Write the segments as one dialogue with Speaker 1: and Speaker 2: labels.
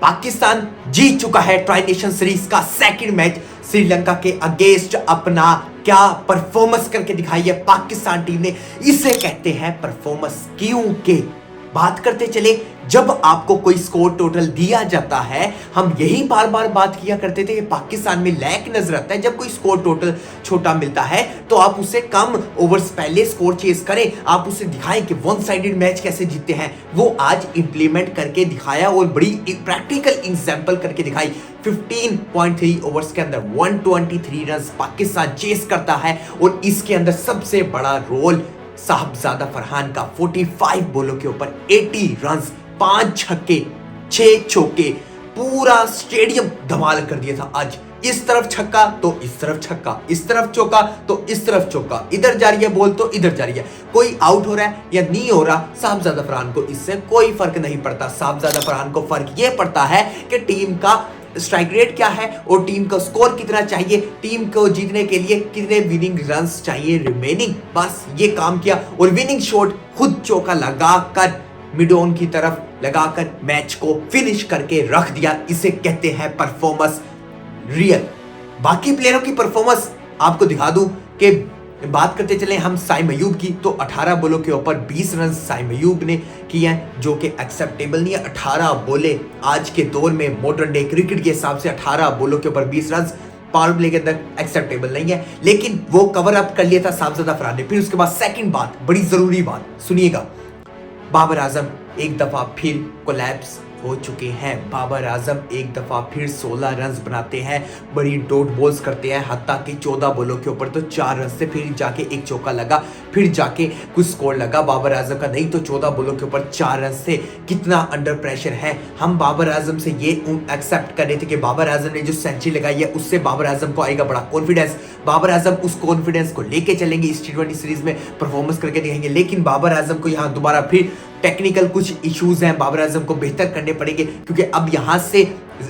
Speaker 1: पाकिस्तान जीत चुका है tri nation series का सेकंड मैच श्रीलंका के अगेंस्ट। अपना क्या परफॉर्मेंस करके दिखाई है पाकिस्तान टीम ने, इसे कहते हैं परफॉर्मेंस। क्योंकि बात करते चले, जब आपको कोई स्कोर टोटल दिया जाता है, हम यही बार बार बात किया करते थे कि पाकिस्तान में लैक नजर आता है। जब कोई स्कोर टोटल छोटा मिलता है तो आप उसे कम ओवर्स पहले स्कोर चेस करें, आप उसे दिखाएं कि वन साइडेड मैच कैसे जीतते हैं। वो आज इंप्लीमेंट करके दिखाया और बड़ी प्रैक्टिकल एग्जांपल करके दिखाई। 15.3 ओवर्स के अंदर 123 रन पाकिस्तान चेस करता है और इसके अंदर सबसे बड़ा रोल साहबजादा फरहान का 45 बॉलों के ऊपर 80 रन्स, 5 छक्के 6 चौके, पूरा स्टेडियम धमाल कर दिया था आज। इस तरफ छक्का तो इस तरफ छक्का, इस तरफ चौका तो इस तरफ चौका, इधर जा रही है बॉल तो इधर जा रही है, कोई आउट हो रहा है या नहीं हो रहा, साहबजादा फरहान को इससे कोई फर्क नहीं पड़ता। साहबजादा फरहान को फर्क यह पड़ता है कि टीम का स्ट्राइक रेट क्या है और टीम का स्कोर कितना चाहिए, टीम को जीतने के लिए कितने विनिंग रन्स चाहिए रिमेनिंग, बस ये काम किया। और विनिंग शॉट खुद चौका लगाकर मिड ऑन की तरफ लगाकर मैच को फिनिश करके रख दिया। इसे कहते हैं परफॉर्मेंस रियल। बाकी प्लेयरों की परफॉर्मेंस आपको दिखा दूं कि बात करते चले हम साइम अयूब की, तो 18 बॉलों के ऊपर 20 रन साइम अयूब ने किए हैं, जो कि एक्सेप्टेबल नहीं है। 18 बॉलें आज के दौर में मॉडर्न डे क्रिकेट के हिसाब से 18 बॉलों के ऊपर 20 रन पावर प्ले के अंदर एक्सेप्टेबल नहीं है, लेकिन वो कवर अप कर लिया था साहबजादा फरहान ने। फिर उसके बाद सेकंड बात, बड़ी जरूरी बात सुनिएगा, बाबर आजम एक दफा फिर कोलैप्स हो चुके हैं। बाबर आजम एक दफा फिर 16 रन बनाते हैं, बड़ी डॉट बॉल्स करते हैं, हत्ता कि 14 बॉलों के ऊपर तो 4 रन से फिर जाके एक चौका लगा, फिर जाके कुछ स्कोर लगा बाबर आजम का, नहीं तो 14 बॉलों के ऊपर 4 रन से कितना अंडर प्रेशर है। हम बाबर आजम से ये एक्सेप्ट कर रहे थे कि बाबर आजम ने जो सेंचुरी लगाई है उससे बाबर आजम को आएगा बड़ा कॉन्फिडेंस, बाबर आजम उस कॉन्फिडेंस को लेके चलेंगे, इस T20 सीरीज में परफॉर्मेंस करके दिखाएंगे। लेकिन बाबर आजम को यहाँ दोबारा फिर टेक्निकल कुछ इश्यूज हैं, बाबर आजम को बेहतर करने पड़ेंगे, क्योंकि अब यहां से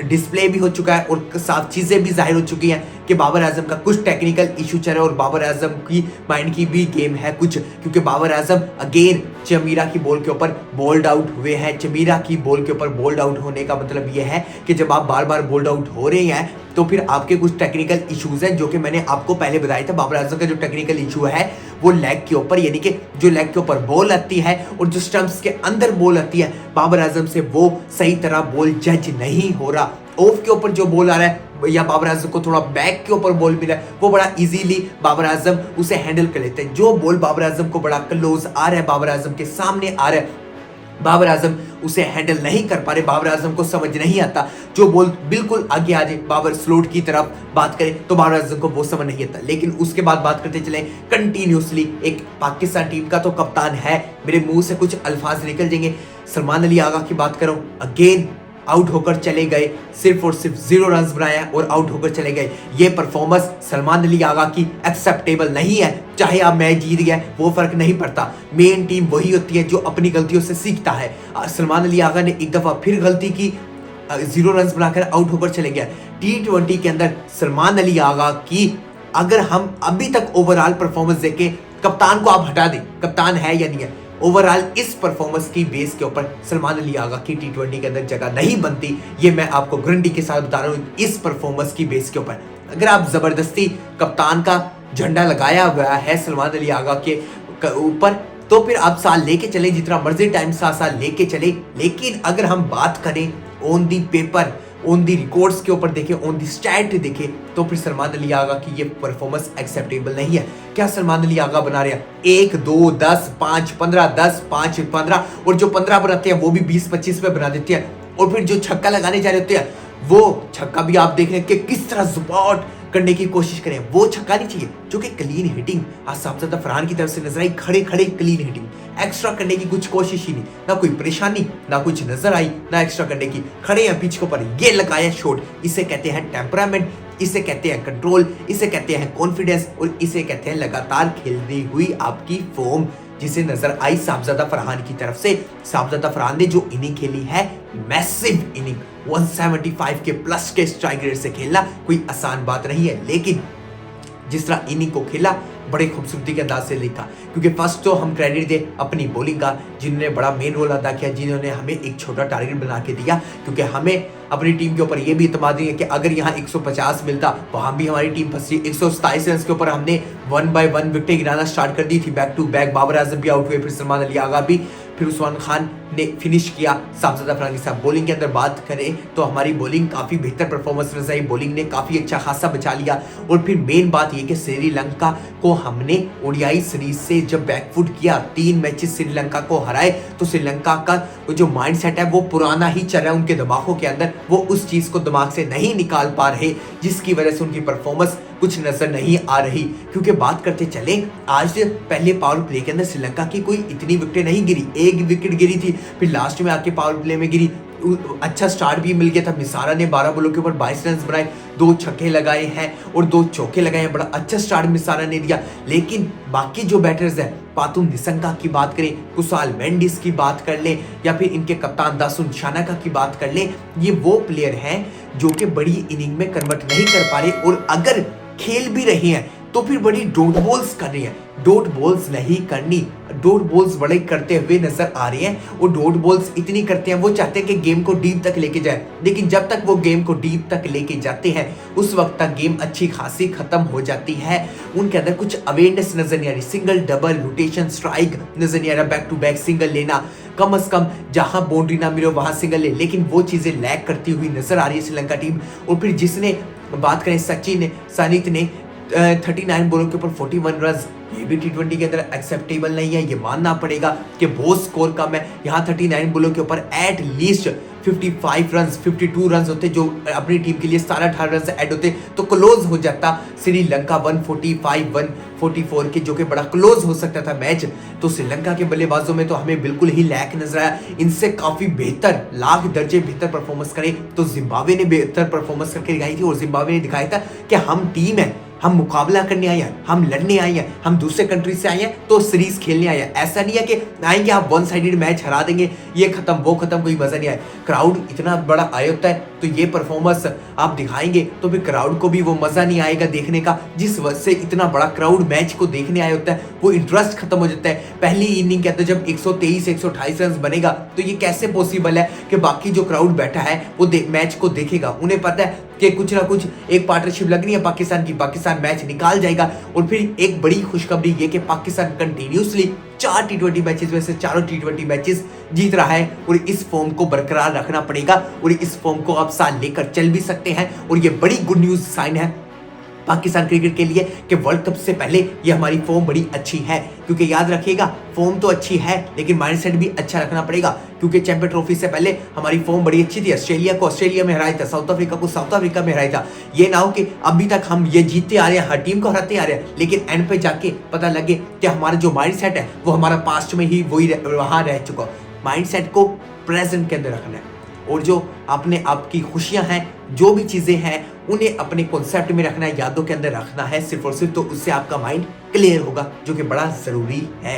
Speaker 1: डिस्प्ले भी हो चुका है और साफ चीजें भी जाहिर हो चुकी हैं कि बाबर आजम का कुछ टेक्निकल इशू चल रहा है और बाबर आजम की माइंड की भी गेम है कुछ, क्योंकि बाबर आजम अगेन चमीरा की बॉल के ऊपर बोल्ड आउट हुए हैं। चमीरा की बॉल के ऊपर बोल्ड आउट होने का मतलब यह है कि जब आप बार बार बोल्ड आउट हो रहे हैं तो फिर आपके कुछ टेक्निकल इश्यूज हैं, जो कि मैंने आपको पहले बताया था। बाबर आजम का जो टेक्निकल इशू है वो लेग के ऊपर, यानी कि जो लेग के ऊपर बॉल आती है और जो स्टंप्स के अंदर बॉल आती है, बाबर आजम से वो सही तरह बॉल जज नहीं हो रहा। ऑफ के ऊपर जो बॉल आ रहा है या बाबर आजम को थोड़ा बैक के ऊपर बॉल मिला है, वो बड़ा इजीली बाबर आजम उसे हैंडल कर लेते हैं। जो बॉल बाबर आजम को बड़ा क्लोज आ रहा है, बाबर आजम के सामने आ रहा है, बाबर आजम उसे हैंडल नहीं कर पा रहे, बाबर आजम को समझ नहीं आता। जो बॉल बिल्कुल आगे आ जाए, बाबर स्लोट की तरफ बात करें तो बाबर आजम को वो समझ नहीं आता। लेकिन उसके बाद बात करते चले कंटिन्यूसली, एक पाकिस्तान टीम का तो कप्तान है, मेरे मुंह से कुछ अल्फाज निकल जाएंगे। सलमान अली आगा की बात करूं, अगेन आउट होकर चले गए, सिर्फ और सिर्फ 0 रन बनाया और आउट होकर चले गए। ये परफॉर्मेंस सलमान अली आगा की एक्सेप्टेबल नहीं है। चाहे आप मैच जीत गए वो फर्क नहीं पड़ता, मेन टीम वही होती है जो अपनी गलतियों से सीखता है। सलमान अली आगा ने एक दफा फिर गलती की, 0 रन बनाकर आउट होकर चले गए। T20 के अंदर सलमान अली आगा की अगर हम अभी तक ओवरऑल परफॉर्मेंस देखें, कप्तान को आप हटा दें, कप्तान है या नहीं है, ओवरऑल इस परफॉर्मेंस की बेस के ऊपर सलमान अली आगा की T20 के अंदर जगह नहीं बनती। ये मैं आपको गारंटी के साथ बता रहा हूँ, इस परफॉर्मेंस की बेस के ऊपर अगर आप जबरदस्ती कप्तान का झंडा लगाया हुआ है सलमान अली आगा के ऊपर, तो फिर आप साल लेके चले, जितना मर्जी टाइम साल लेके चले। लेकिन अगर हम बात करें on the paper, on the records के ऊपर देखें, ऑन दी स्टैट देखें, तो फिर सलमान अली आगा की ये परफॉर्मेंस एक्सेप्टेबल नहीं है। क्या सलमान अली आगा बना रहे हैं 1 2 10 5 15 10 5 15, और जो 15 बनाते हैं वो भी 20-25 पे बना देते हैं, और फिर जो छक्का लगाने जा रहे होते हैं वो छक्का भी आप देख रहे हैं कि किस तरह स्पॉट करने की कोशिश करें। वो छक्का नहीं चाहिए जो कि क्लीन हिटिंग आज साहबजादा फरहान की तरफ से नजर आई, खड़े खड़े क्लीन हिटिंग, एक्स्ट्रा करने की कुछ कोशिश ही नहीं, ना कोई परेशानी, ना कुछ नजर आई, ना एक्स्ट्रा करने की, खड़े हैं पिच के ऊपर, ये लगाया शॉट। इसे कहते हैं टेम्परामेंट, इसे कहते हैं कंट्रोल, इसे कहते हैं कॉन्फिडेंस, और इसे कहते हैं लगातार खेलती हुई आपकी फॉर्म, जिसे नजर आई साहबजादा फरहान की तरफ से। साहबजादा फरहान ने जो इनिंग खेली है, मैसिव इनिंग, 175 के प्लस के स्ट्राइक रेट से खेलना कोई आसान बात नहीं है, लेकिन जिस तरह इनिंग को खेला बड़े खूबसूरती के अंदाज से लिखा, क्योंकि फर्स्ट तो हम क्रेडिट दे अपनी बॉलिंग का, जिन्होंने बड़ा मेन रोल अदा किया, जिन्होंने हमें एक छोटा टारगेट बना के दिया, क्योंकि हमें अपनी टीम के ऊपर ये भी इत्मीद नहीं है कि अगर यहाँ 150 मिलता वहां भी हमारी टीम फंसी। 127 रन के ऊपर हमने 1 बाय 1 विकेट गिराना स्टार्ट कर दी थी, back to back. Babar Azam भी आउट हुए, फिर सलमान अली आगा भी, फिर उस्मान खान ने फिनिश किया सामज़ादा अफरान के साथ। बॉलिंग के अंदर बात करें तो हमारी बॉलिंग काफ़ी बेहतर परफॉर्मेंस नजर आई, बॉलिंग ने काफ़ी अच्छा खासा बचा लिया। और फिर मेन बात ये कि श्रीलंका को हमने ओडीआई सीरीज से जब बैकफुट किया, 3 मैचेस श्रीलंका को हराए, तो श्रीलंका का जो माइंडसेट है वो पुराना ही चल रहा है उनके दिमागों के अंदर, वो उस चीज़ को दिमाग से नहीं निकाल पा रहे, जिसकी वजह से उनकी परफॉर्मेंस कुछ नजर नहीं आ रही। क्योंकि बात करते चले, आज पहले पावर प्ले के अंदर श्रीलंका की कोई इतनी विकेट नहीं गिरी, 1 विकेट गिरी थी, फिर लास्ट में आके पावर प्ले में गिरी। अच्छा स्टार्ट भी मिल गया था, मिसारा ने 12 बॉलों के ऊपर 22 रन बनाए, 2 छक्के लगाए हैं और 2 चौके लगाए हैं, बड़ा अच्छा स्टार्ट मिसारा ने दिया। लेकिन बाकी जो बैटर्स हैं, पातुम निसंगा की बात करें, कुशाल मेंडिस की बात कर ले, या फिर इनके कप्तान दासुन शानाका की बात कर ले, ये वो प्लेयर हैं जो कि बड़ी इनिंग में कन्वर्ट नहीं कर पा रहे, और अगर खेल भी रही हैं तो फिर बड़ी डॉट बॉल्स कर रही हैं। डॉट बॉल्स नहीं करनी, डॉट बॉल्स बड़े करते हुए नजर आ रही हैं, और डॉट बॉल्स इतनी करते हैं, वो चाहते हैं कि गेम को डीप तक लेके जाए, लेकिन जब तक वो गेम को डीप तक लेके जाते हैं उस वक्त तक गेम अच्छी खासी खत्म हो जाती है। उनके अंदर कुछ अवेयरनेस नजर नहीं आ रही, सिंगल डबल रोटेशन स्ट्राइक नजर नहीं आ रहा, बैक टू बैक सिंगल लेना, कम से कम जहां बाउंड्री ना मिले वहां सिंगल ले, लेकिन वो चीजें लैक करती हुई नजर आ रही है श्रीलंका टीम। और फिर जिसने बात करें सचिन सानित ने 39 बॉलों के ऊपर 41 रन, ये भी टी20 के अंदर एक्सेप्टेबल नहीं है, ये मानना पड़ेगा कि बहुत स्कोर कम है। यहाँ 39 बॉलों के ऊपर एट लीस्ट 55 रन 52 रन होते, जो अपनी टीम के लिए 17-18 रन से ऐड होते, तो क्लोज हो जाता श्रीलंका 145 144 के, जो कि बड़ा क्लोज हो सकता था मैच। तो श्रीलंका के बल्लेबाजों में तो हमें बिल्कुल ही लैक नजर आया, इनसे काफी बेहतर, लाख दर्जे बेहतर परफॉर्मेंस करे तो जिम्बाब्वे ने बेहतर परफॉर्मेंस करके दिखाई थी, और जिम्बाब्वे ने दिखाया था कि हम टीम है, हम मुकाबला करने आए हैं, हम लड़ने आए हैं, हम दूसरे कंट्री से आए हैं, तो सीरीज खेलने आए हैं। ऐसा नहीं है कि आएंगे आप वन साइडेड मैच हरा देंगे, ये खत्म वो खत्म, कोई मजा नहीं आए। क्राउड इतना बड़ा आया होता है, तो ये परफॉर्मेंस आप दिखाएंगे तो फिर क्राउड को भी वो मजा नहीं आएगा देखने का, जिस वजह से इतना बड़ा क्राउड मैच को देखने आया होता है, वो इंटरेस्ट खत्म हो जाता है। पहली इनिंग के अंदर जब 123-128 रन बनेगा, तो ये कैसे पॉसिबल है कि बाकी जो क्राउड बैठा है वो मैच को देखेगा। उन्हें पता है कि कुछ ना कुछ एक पार्टनरशिप लगनी है पाकिस्तान की, पाकिस्तान मैच निकाल जाएगा। और फिर एक बड़ी खुशखबरी ये कि पाकिस्तान कंटिन्यूसली 4 टी20 मैचेस में से 4 टी20 मैचेस जीत रहा है, और इस फॉर्म को बरकरार रखना पड़ेगा, और इस फॉर्म को आप साल लेकर चल भी सकते हैं। और ये बड़ी गुड न्यूज साइन है पाकिस्तान क्रिकेट के लिए कि वर्ल्ड कप से पहले ये हमारी फॉर्म बड़ी अच्छी है। क्योंकि याद रखिएगा, फॉर्म तो अच्छी है लेकिन माइंडसेट भी अच्छा रखना पड़ेगा, क्योंकि चैंपियन ट्रॉफी से पहले हमारी फॉर्म बड़ी अच्छी थी। ऑस्ट्रेलिया को ऑस्ट्रेलिया में हराया था, साउथ अफ्रीका को साउथ अफ्रीका में हराया था। ये ना हो कि अभी तक हम ये जीतते आ रहे हैं, हर टीम को हराते आ रहे हैं, लेकिन एंड पे जाके पता लगे कि हमारा जो माइंडसेट है वो हमारा पास्ट में ही वही वहां रह चुका। माइंडसेट को प्रेजेंट के अंदर रखना है, और जो अपने आपकी खुशियां हैं, जो भी चीजें हैं, उन्हें अपने कॉन्सेप्ट में रखना है, यादों के अंदर रखना है सिर्फ और सिर्फ, तो उससे आपका माइंड क्लियर होगा, जो कि बड़ा जरूरी है।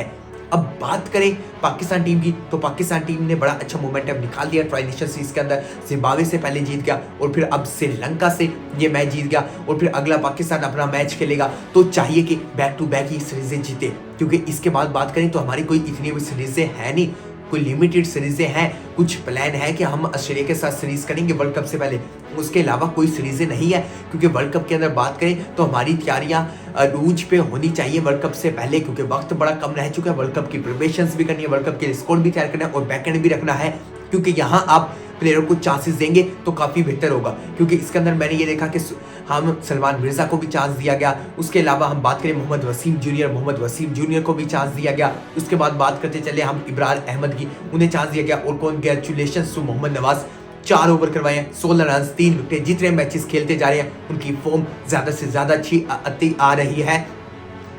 Speaker 1: अब बात करें पाकिस्तान टीम की, तो पाकिस्तान टीम ने बड़ा अच्छा मोमेंटम निकाल दिया ट्राई नेशन सीरीज के अंदर। जिम्बाब्वे से पहले जीत गया, और फिर अब श्रीलंका से ये मैच जीत गया, और फिर अगला पाकिस्तान अपना मैच खेलेगा, तो चाहिए कि बैक टू बैक ही सीरीजें जीते। क्योंकि इसके बाद बात करें तो हमारी कोई इतनी भी सीरीजें है नहीं, कोई लिमिटेड सीरीजें हैं। कुछ प्लान है कि हम ऑस्ट्रेलिया के साथ सीरीज करेंगे वर्ल्ड कप से पहले, उसके अलावा कोई सीरीजें नहीं है। क्योंकि वर्ल्ड कप के अंदर बात करें तो हमारी तैयारियां अरूज पे होनी चाहिए वर्ल्ड कप से पहले, क्योंकि वक्त बड़ा कम रह चुका है। वर्ल्ड कप की प्रिपरेशंस भी करनी है, वर्ल्ड कप के स्कोर भी तैयार करना है, और बैकएंड भी रखना है, क्योंकि यहाँ आप प्लेयरों को चांसेस देंगे तो काफ़ी बेहतर होगा। क्योंकि इसके अंदर मैंने ये देखा कि हम सलमान मिर्जा को भी चांस दिया गया, उसके अलावा हम बात करें मोहम्मद वसीम जूनियर को भी चांस दिया गया। उसके बाद बात करते चले हम इब्रार अहमद की, उन्हें चांस दिया गया। और congratulations to Mohammad Nawaz, 4 over करवाए हैं, 16 रन 3 विकेट, जितने मैचेस खेलते जा रहे हैं उनकी फॉर्म ज़्यादा से ज़्यादा अच्छी आती आ रही है।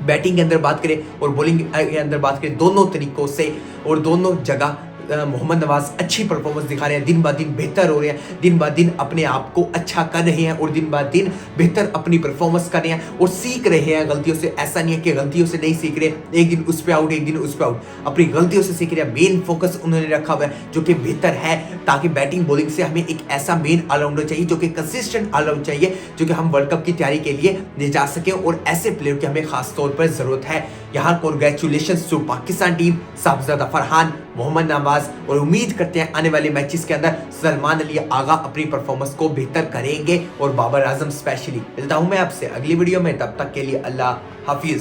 Speaker 1: बैटिंग के अंदर बात करें और बॉलिंग के अंदर बात करें, दोनों तरीकों से और दोनों जगह मोहम्मद नवाज अच्छी परफॉर्मेंस दिखा रहे हैं, दिन ब दिन बेहतर हो रहे हैं, दिन ब दिन अपने आप को अच्छा कर रहे हैं और दिन ब दिन बेहतर अपनी परफॉर्मेंस कर रहे हैं और सीख रहे हैं गलतियों से। ऐसा नहीं है कि गलतियों से नहीं सीख रहे, एक दिन उस पे आउट, एक दिन उस पे आउट, अपनी गलतियों से सीख रहे हैं। मेन फोकस उन्होंने रखा हुआ है जो कि बेहतर है, ताकि बैटिंग बॉलिंग से हमें एक ऐसा मेन ऑलराउंडर चाहिए जो कि कंसिस्टेंट ऑलराउंडर चाहिए, जो कि हम वर्ल्ड कप की तैयारी के लिए ले जा सके और ऐसे प्लेयर की हमें खास तौर पर जरूरत है। यहाँ congratulations to Pakistan team, Sahibzada Farhan, Mohammad Nawaz, और उम्मीद करते हैं आने वाले मैचेस के अंदर सलमान अली आगा अपनी परफॉर्मेंस को बेहतर करेंगे और बाबर आजम स्पेशली। मिलता हूं मैं आपसे अगली वीडियो में, तब तक के लिए अल्लाह हाफिज।